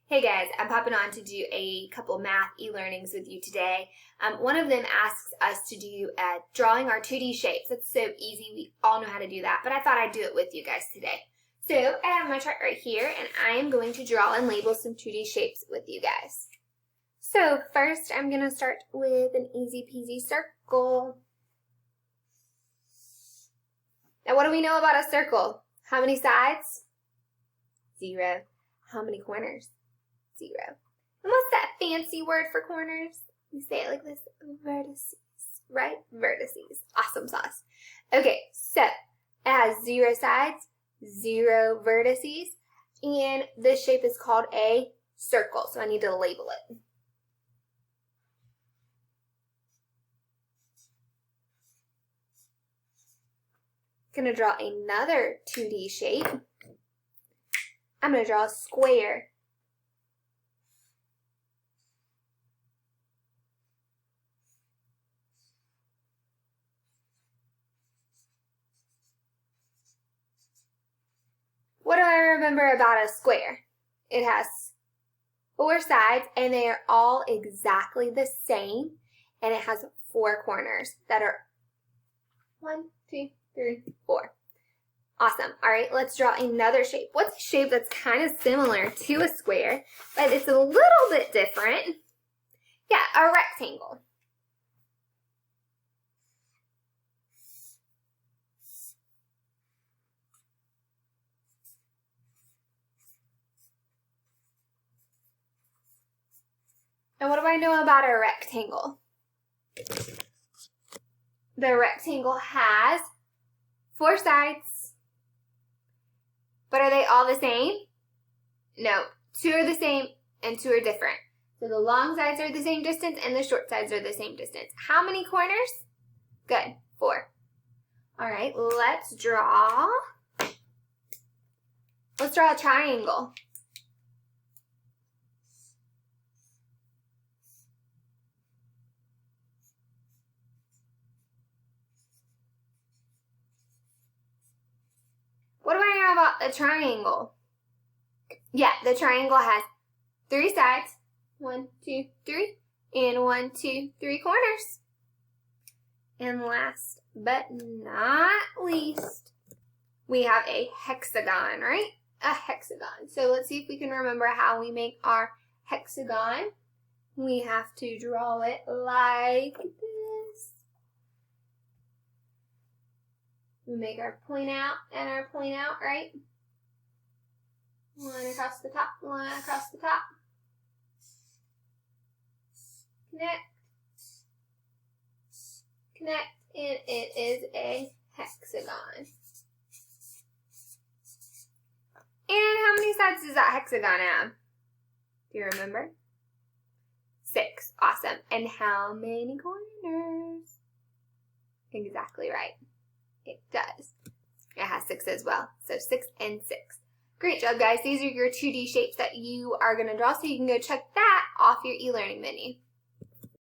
Hey guys, I'm popping on to do a couple math e-learnings with you today. One of them asks us to do drawing our 2D shapes. That's so easy, we all know how to do that, but I thought I'd do it with you guys today. So I have my chart right here and I am going to draw and label some 2D shapes with you guys. So first I'm going to start with an easy peasy circle. Now what do we know about a circle? How many sides? 0. How many corners? 0. And what's that fancy word for corners? We say it like this, vertices, right? Vertices. Awesome sauce. Okay, so it has 0 sides, 0 vertices, and this shape is called a circle, so I need to label it. I'm going to draw another 2D shape. I'm going to draw a square. What do I remember about a square? It has 4 sides and they are all exactly the same, and it has 4 corners that are 1, 2, 3, 4. Awesome. All right, let's draw another shape. What's a shape that's kind of similar to a square, but it's a little bit different? Yeah, a rectangle. And what do I know about a rectangle? The rectangle has 4 sides, but are they all the same? No, 2 are the same and 2 are different. So the long sides are the same distance and the short sides are the same distance. How many corners? Good, 4. All right, let's draw a triangle. What do I know about a triangle? Yeah, the triangle has 3 sides, 1, 2, 3, and 1, 2, 3 corners. And last but not least, we have a hexagon, right? A hexagon. So let's see if we can remember how we make our hexagon. We have to draw it like this. We make our point out and our point out, right? One across the top, one across the top. Connect. Connect, and it is a hexagon. And how many sides does that hexagon have? Do you remember? 6. Awesome. And how many corners? Exactly right. It does. It has 6 as well. So 6 and 6. Great job, guys. These are your 2D shapes that you are going to draw, so you can go check that off your e-learning menu.